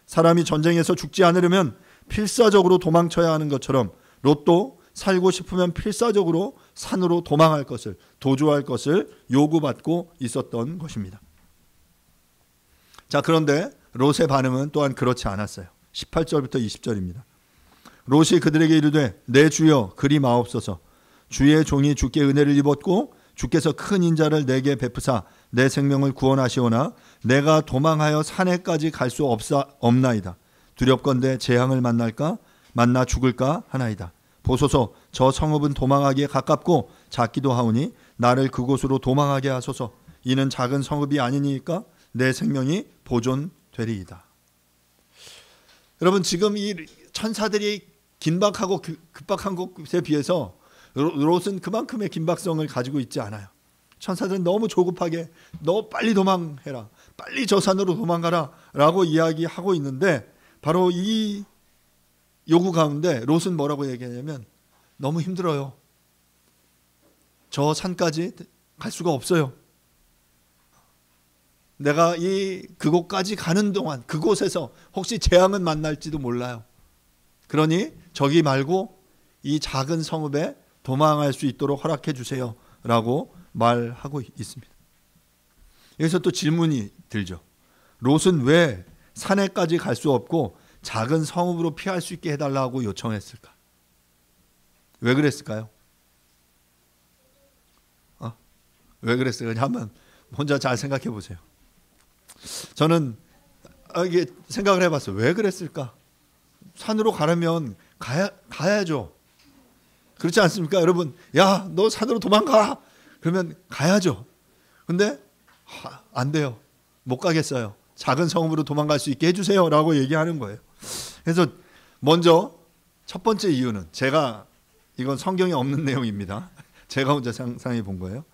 사람이 전쟁에서 죽지 않으려면 필사적으로 도망쳐야 하는 것처럼 롯도 살고 싶으면 필사적으로 산으로 도망할 것을, 도주할 것을 요구받고 있었던 것입니다. 자, 그런데 롯의 반응은 또한 그렇지 않았어요. 18절부터 20절입니다. 롯이 그들에게 이르되 내 주여 그리 마옵소서. 주의 종이 주께 은혜를 입었고 주께서 큰 인자를 내게 베푸사 내 생명을 구원하시오나 내가 도망하여 산에까지 갈 수 없나이다. 두렵건대 재앙을 만나 죽을까 하나이다. 보소서 저 성읍은 도망하기에 가깝고 작기도 하오니 나를 그곳으로 도망하게 하소서. 이는 작은 성읍이 아니니까 내 생명이 보존되리이다. 여러분, 지금 이 천사들이 긴박하고 급박한 것에 비해서 롯은 그만큼의 긴박성을 가지고 있지 않아요. 천사들은 너무 조급하게 너 빨리 도망해라, 빨리 저 산으로 도망가라 라고 이야기하고 있는데, 바로 이 요구 가운데 롯은 뭐라고 얘기하냐면 너무 힘들어요. 저 산까지 갈 수가 없어요. 내가 그곳까지 가는 동안 그곳에서 혹시 재앙은 만날지도 몰라요. 그러니 저기 말고 이 작은 성읍에 도망할 수 있도록 허락해 주세요 라고 말하고 있습니다. 여기서 또 질문이 들죠. 롯은 왜 산에까지 갈 수 없고 작은 성읍으로 피할 수 있게 해달라고 요청했을까? 왜 그랬을까요? 왜 그랬을까요? 한번 혼자 잘 생각해 보세요. 저는 이게 생각을 해봤어요. 왜 그랬을까? 산으로 가려면 가야죠. 그렇지 않습니까? 여러분, 야, 너 산으로 도망가! 그러면 가야죠. 근데 안 돼요. 못 가겠어요. 작은 성읍으로 도망갈 수 있게 해주세요 라고 얘기하는 거예요. 그래서 먼저 첫 번째 이유는, 제가 이건 성경에 없는 내용입니다. 제가 혼자 상상해 본 거예요.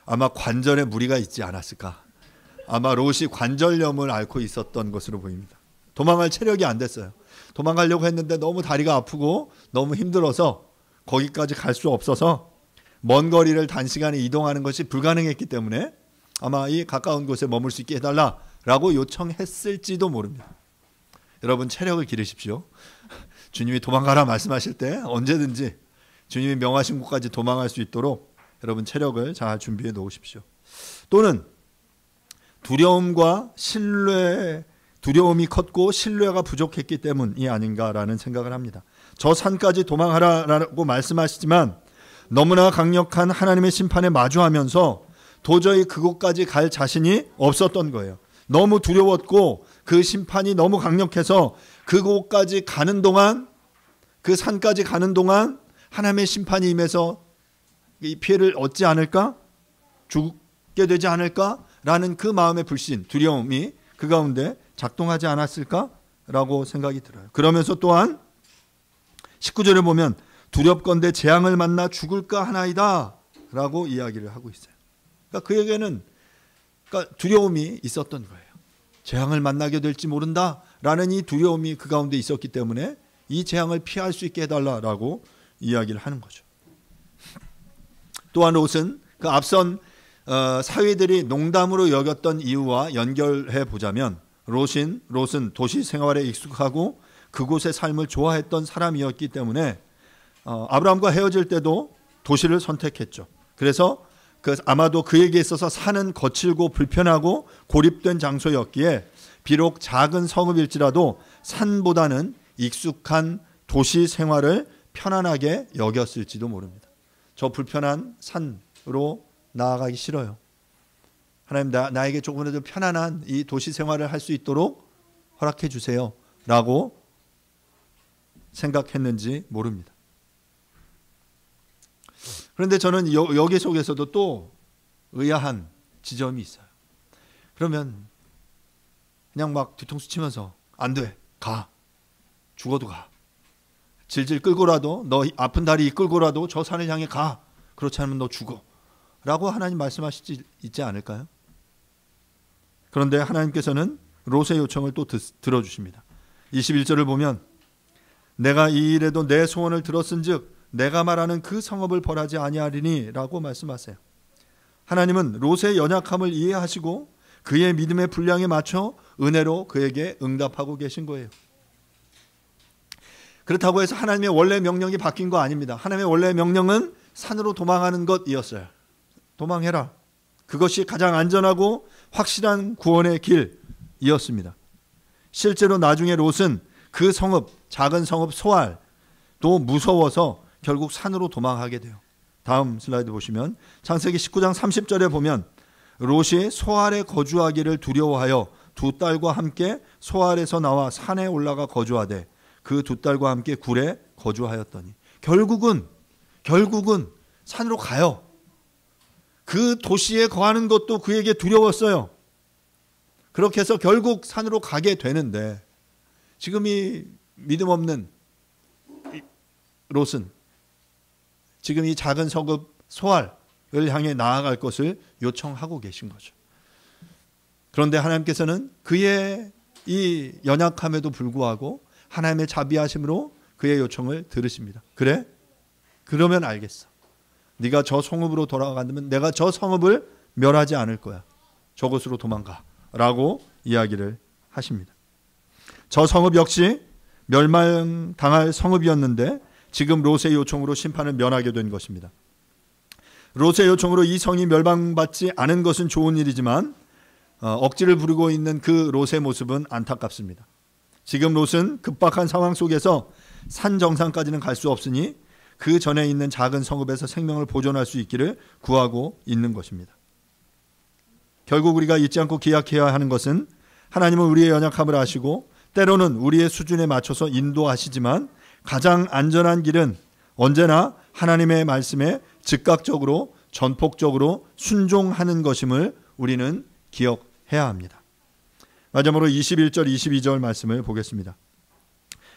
아마 관절에 무리가 있지 않았을까. 아마 롯이 관절염을 앓고 있었던 것으로 보입니다. 도망갈 체력이 안 됐어요. 도망가려고 했는데 너무 다리가 아프고 너무 힘들어서 거기까지 갈 수 없어서 먼 거리를 단시간에 이동하는 것이 불가능했기 때문에 아마 이 가까운 곳에 머물 수 있게 해달라라고 요청했을지도 모릅니다. 여러분, 체력을 기르십시오. 주님이 도망가라 말씀하실 때 언제든지 주님이 명하신 곳까지 도망할 수 있도록 여러분 체력을 잘 준비해 놓으십시오. 또는 두려움이 컸고 신뢰가 부족했기 때문이 아닌가라는 생각을 합니다. 저 산까지 도망하라라고 말씀하시지만 너무나 강력한 하나님의 심판에 마주하면서 도저히 그곳까지 갈 자신이 없었던 거예요. 너무 두려웠고 그 심판이 너무 강력해서 그곳까지 가는 동안, 그 산까지 가는 동안 하나님의 심판이 임해서 이 피해를 얻지 않을까? 죽게 되지 않을까라는 그 마음의 불신, 두려움이 그 가운데 작동하지 않았을까라고 생각이 들어요. 그러면서 또한 19절에 보면 두렵건대 재앙을 만나 죽을까 하나이다 라고 이야기를 하고 있어요. 그러니까 그에게는 두려움이 있었던 거예요. 재앙을 만나게 될지 모른다라는 이 두려움이 그 가운데 있었기 때문에 이 재앙을 피할 수 있게 해달라라고 이야기를 하는 거죠. 또한 롯은 그 앞선 사위들이 농담으로 여겼던 이유와 연결해 보자면 롯은 도시 생활에 익숙하고 그곳의 삶을 좋아했던 사람이었기 때문에 아브라함과 헤어질 때도 도시를 선택했죠. 그래서 아마도 그에게 있어서 산은 거칠고 불편하고 고립된 장소였기에 비록 작은 성읍일지라도 산보다는 익숙한 도시 생활을 편안하게 여겼을지도 모릅니다. 저 불편한 산으로 나아가기 싫어요. 하나님, 나에게 조금이라도 편안한 이 도시 생활을 할 수 있도록 허락해 주세요 라고 생각했는지 모릅니다. 그런데 저는 여기 속에서도 또 의아한 지점이 있어요. 그러면 그냥 막 뒤통수 치면서 안 돼, 가, 죽어도 가, 질질 끌고라도, 너 아픈 다리 이끌고라도 저 산을 향해 가, 그렇지 않으면 너 죽어 라고 하나님 말씀하시지 있지 않을까요? 그런데 하나님께서는 롯의 요청을 또 들어주십니다. 21절을 보면 내가 이 일에도 내 소원을 들었은즉 내가 말하는 그 성읍을 벌하지 아니하리니 라고 말씀하세요. 하나님은 롯의 연약함을 이해하시고 그의 믿음의 분량에 맞춰 은혜로 그에게 응답하고 계신 거예요. 그렇다고 해서 하나님의 원래 명령이 바뀐 거 아닙니다. 하나님의 원래 명령은 산으로 도망하는 것이었어요. 도망해라. 그것이 가장 안전하고 확실한 구원의 길이었습니다. 실제로 나중에 롯은 그 성읍, 작은 성읍 소알을 또 무서워서 결국 산으로 도망하게 돼요. 다음 슬라이드 보시면 창세기 19장 30절에 보면 롯이 소알에 거주하기를 두려워하여 두 딸과 함께 소알에서 나와 산에 올라가 거주하되 그 두 딸과 함께 굴에 거주하였더니 결국은 산으로 가요. 그 도시에 거하는 것도 그에게 두려웠어요. 그렇게 해서 결국 산으로 가게 되는데 지금 이 믿음 없는 롯은 지금 이 작은 성읍 소알을 향해 나아갈 것을 요청하고 계신 거죠. 그런데 하나님께서는 그의 이 연약함에도 불구하고 하나님의 자비하심으로 그의 요청을 들으십니다. 그래? 그러면 알겠어. 네가 저 성읍으로 돌아간다면 내가 저 성읍을 멸하지 않을 거야. 저곳으로 도망가 라고 이야기를 하십니다. 저 성읍 역시 멸망당할 성읍이었는데 지금 롯의 요청으로 심판을 면하게 된 것입니다. 롯의 요청으로 이 성이 멸망받지 않은 것은 좋은 일이지만 억지를 부리고 있는 그 롯의 모습은 안타깝습니다. 지금 롯은 급박한 상황 속에서 산 정상까지는 갈 수 없으니 그 전에 있는 작은 성읍에서 생명을 보존할 수 있기를 구하고 있는 것입니다. 결국 우리가 잊지 않고 기억해야 하는 것은 하나님은 우리의 연약함을 아시고 때로는 우리의 수준에 맞춰서 인도하시지만 가장 안전한 길은 언제나 하나님의 말씀에 즉각적으로 전폭적으로 순종하는 것임을 우리는 기억해야 합니다. 마지막으로 21절 22절 말씀을 보겠습니다.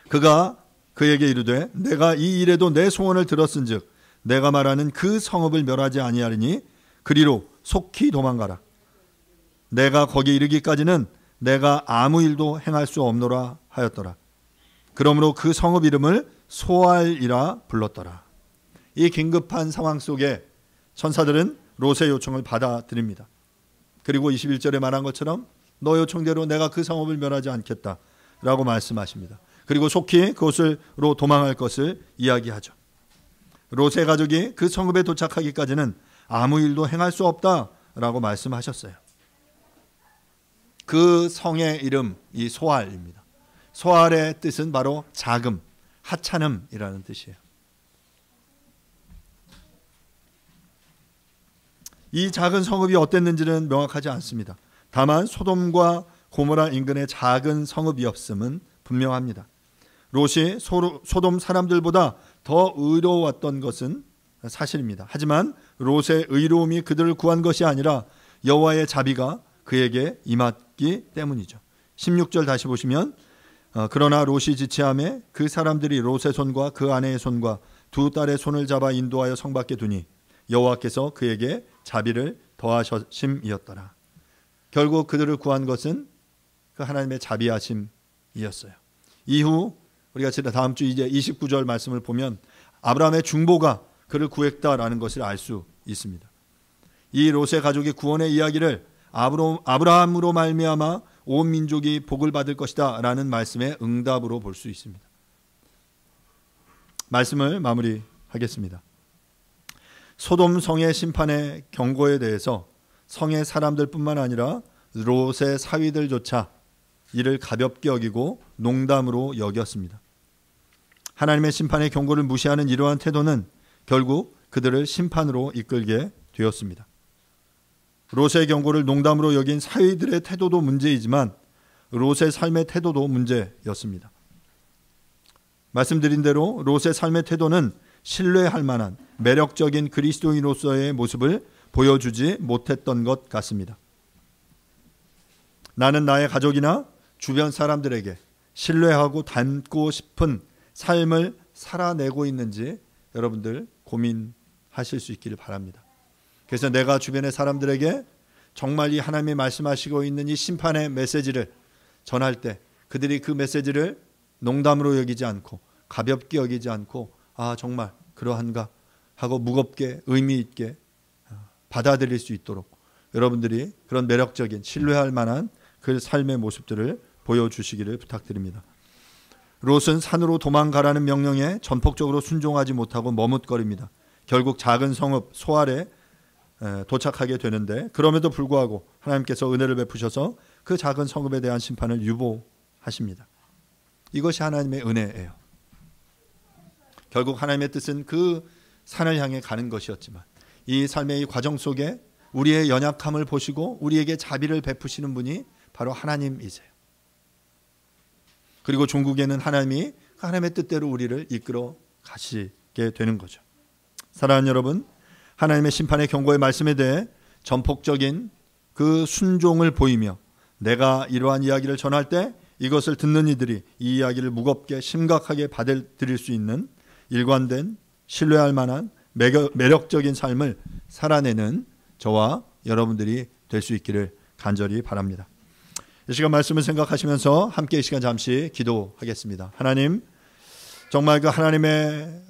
그가 그에게 이르되 내가 이 일에도 내 소원을 들었은즉 내가 말하는 그 성읍을 멸하지 아니하리니 그리로 속히 도망가라. 내가 거기 이르기까지는 내가 아무 일도 행할 수 없노라 하였더라. 그러므로 그 성읍 이름을 소알이라 불렀더라. 이 긴급한 상황 속에 천사들은 롯의 요청을 받아들입니다. 그리고 21절에 말한 것처럼 너 요청대로 내가 그 성읍을 멸하지 않겠다 라고 말씀하십니다. 그리고 속히 그곳으로 도망할 것을 이야기하죠. 롯의 가족이 그 성읍에 도착하기까지는 아무 일도 행할 수 없다라고 말씀하셨어요. 그 성의 이름이 소알입니다. 소알의 뜻은 바로 자금, 하찮음이라는 뜻이에요. 이 작은 성읍이 어땠는지는 명확하지 않습니다. 다만 소돔과 고모라 인근의 작은 성읍이었음은 분명합니다. 롯이 소돔 사람들보다 더 의로웠던 것은 사실입니다. 하지만 롯의 의로움이 그들을 구한 것이 아니라 여호와의 자비가 그에게 임했기 때문이죠. 16절 다시 보시면 그러나 롯이 지체함에 그 사람들이 롯의 손과 그 아내의 손과 두 딸의 손을 잡아 인도하여 성 밖에 두니 여호와께서 그에게 자비를 더하심이었더라. 결국 그들을 구한 것은 그 하나님의 자비하심이었어요. 이후 우리가 다음 주 이제 29절 말씀을 보면 아브라함의 중보가 그를 구했다라는 것을 알 수 있습니다. 이 롯의 가족의 구원의 이야기를 아브라함으로 말미암아 온 민족이 복을 받을 것이다 라는 말씀의 응답으로 볼 수 있습니다. 말씀을 마무리하겠습니다. 소돔 성의 심판의 경고에 대해서 성의 사람들뿐만 아니라 롯의 사위들조차 이를 가볍게 여기고 농담으로 여겼습니다. 하나님의 심판의 경고를 무시하는 이러한 태도는 결국 그들을 심판으로 이끌게 되었습니다. 롯의 경고를 농담으로 여긴 사위들의 태도도 문제이지만 롯의 삶의 태도도 문제였습니다. 말씀드린 대로 롯의 삶의 태도는 신뢰할 만한 매력적인 그리스도인으로서의 모습을 보여주지 못했던 것 같습니다. 나는 나의 가족이나 주변 사람들에게 신뢰하고 닮고 싶은 삶을 살아내고 있는지 여러분들 고민하실 수 있기를 바랍니다. 그래서 내가 주변의 사람들에게 정말 이 하나님이 말씀하시고 있는 이 심판의 메시지를 전할 때 그들이 그 메시지를 농담으로 여기지 않고 가볍게 여기지 않고 아 정말 그러한가 하고 무겁게 의미 있게 받아들일 수 있도록 여러분들이 그런 매력적인 신뢰할 만한 그 삶의 모습들을 보여주시기를 부탁드립니다. 롯은 산으로 도망가라는 명령에 전폭적으로 순종하지 못하고 머뭇거립니다. 결국 작은 성읍 소알에 도착하게 되는데 그럼에도 불구하고 하나님께서 은혜를 베푸셔서 그 작은 성읍에 대한 심판을 유보하십니다. 이것이 하나님의 은혜예요. 결국 하나님의 뜻은 그 산을 향해 가는 것이었지만 이 삶의 이 과정 속에 우리의 연약함을 보시고 우리에게 자비를 베푸시는 분이 바로 하나님이세요. 그리고 종국에는 하나님이 하나님의 뜻대로 우리를 이끌어 가시게 되는 거죠. 사랑하는 여러분, 하나님의 심판의 경고의 말씀에 대해 전폭적인 그 순종을 보이며 내가 이러한 이야기를 전할 때 이것을 듣는 이들이 이 이야기를 무겁게 심각하게 받아들일 수 있는 일관된 신뢰할 만한 매력적인 삶을 살아내는 저와 여러분들이 될 수 있기를 간절히 바랍니다. 이 시간 말씀을 생각하시면서 함께 이 시간 잠시 기도하겠습니다. 하나님, 정말 그 하나님의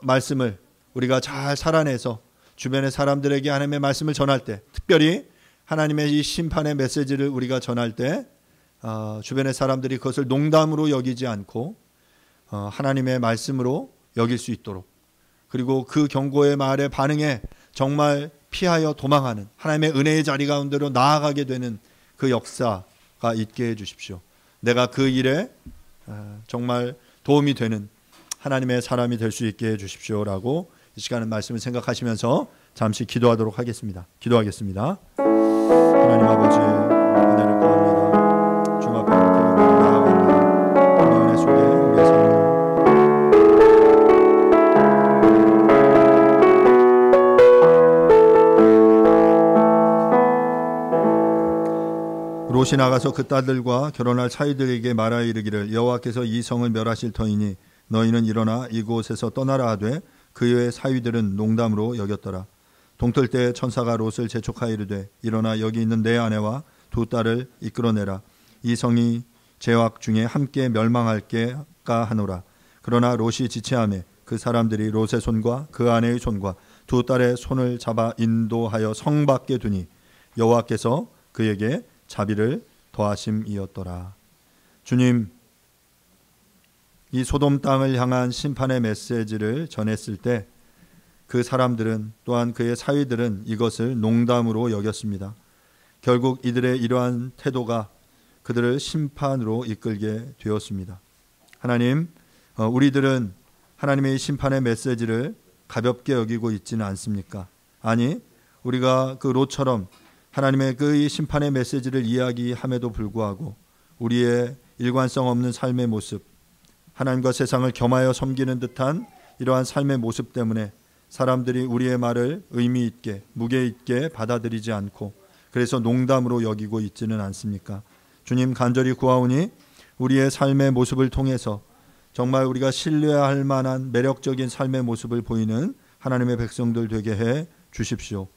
말씀을 우리가 잘 살아내서 주변의 사람들에게 하나님의 말씀을 전할 때, 특별히 하나님의 이 심판의 메시지를 우리가 전할 때 주변의 사람들이 그것을 농담으로 여기지 않고 하나님의 말씀으로 여길 수 있도록, 그리고 그 경고의 말에 반응해 정말 피하여 도망하는 하나님의 은혜의 자리 가운데로 나아가게 되는 그 역사가 있게 해주십시오. 내가 그 일에 정말 도움이 되는 하나님의 사람이 될 수 있게 해주십시오라고 이 시간은 말씀을 생각하시면서 잠시 기도하도록 하겠습니다. 기도하겠습니다. 하나님 아버지, 은혜를 구합니다. 주님 앞에 이렇게 나아갑니다. 이 은혜 속에 우리의 삶을 롯이 나가서 그 딸들과 결혼할 사이들에게 말하여 이르기를 여호와께서 이 성을 멸하실 터이니 너희는 일어나 이곳에서 떠나라 하되 그의 사위들은 농담으로 여겼더라. 동틀 때 천사가 롯을 재촉하여 이르되 일어나 여기 있는 내 아내와 두 딸을 이끌어내라. 이 성이 죄악 중에 함께 멸망할까 하노라. 그러나 롯이 지체하매 그 사람들이 롯의 손과 그 아내의 손과 두 딸의 손을 잡아 인도하여 성 밖에 두니 여호와께서 그에게 자비를 더하심이었더라. 주님, 이 소돔 땅을 향한 심판의 메시지를 전했을 때 그 사람들은 또한 그의 사위들은 이것을 농담으로 여겼습니다. 결국 이들의 이러한 태도가 그들을 심판으로 이끌게 되었습니다. 하나님, 우리들은 하나님의 심판의 메시지를 가볍게 여기고 있지는 않습니까? 아니, 우리가 그 롯처럼 하나님의 그 심판의 메시지를 이야기함에도 불구하고 우리의 일관성 없는 삶의 모습, 하나님과 세상을 겸하여 섬기는 듯한 이러한 삶의 모습 때문에 사람들이 우리의 말을 의미 있게, 무게 있게 받아들이지 않고 그래서 농담으로 여기고 있지는 않습니까? 주님, 간절히 구하오니 우리의 삶의 모습을 통해서 정말 우리가 신뢰할 만한 매력적인 삶의 모습을 보이는 하나님의 백성들 되게 해 주십시오.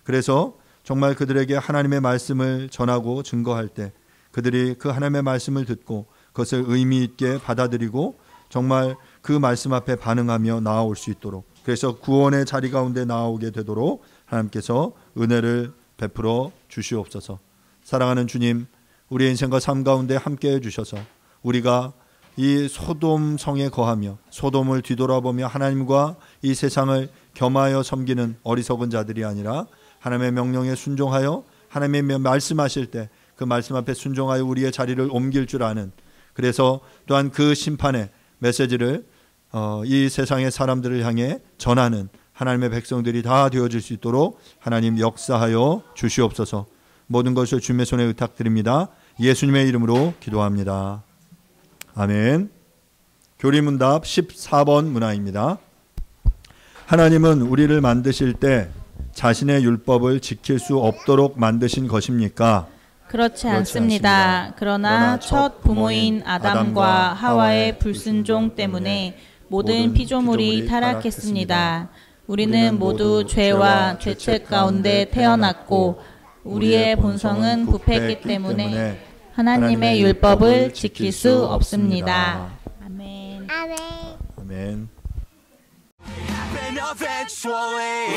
그래서 정말 그들에게 하나님의 말씀을 전하고 증거할 때 그들이 그 하나님의 말씀을 듣고 그것을 의미 있게 받아들이고 정말 그 말씀 앞에 반응하며 나아올 수 있도록, 그래서 구원의 자리 가운데 나아오게 되도록 하나님께서 은혜를 베풀어 주시옵소서. 사랑하는 주님, 우리의 인생과 삶 가운데 함께해 주셔서 우리가 이 소돔 성에 거하며 소돔을 뒤돌아보며 하나님과 이 세상을 겸하여 섬기는 어리석은 자들이 아니라 하나님의 명령에 순종하여 하나님의 말씀하실 때 그 말씀 앞에 순종하여 우리의 자리를 옮길 줄 아는, 그래서 또한 그 심판의 메시지를 이 세상의 사람들을 향해 전하는 하나님의 백성들이 다 되어질 수 있도록 하나님 역사하여 주시옵소서. 모든 것을 주님의 손에 의탁드립니다. 예수님의 이름으로 기도합니다. 아멘. 교리문답 14번 문화입니다. 하나님은 우리를 만드실 때 자신의 율법을 지킬 수 없도록 만드신 것입니까? 그렇지 않습니다. 그러나 첫 부모인 아담과 하와의 불순종 때문에 모든 피조물이 타락했습니다. 우리는 모두 죄와 죄책 가운데 태어났고 우리의 본성은 부패했기 때문에 하나님의 율법을 지킬 수 없습니다. 아멘. 아멘. Happen eventually.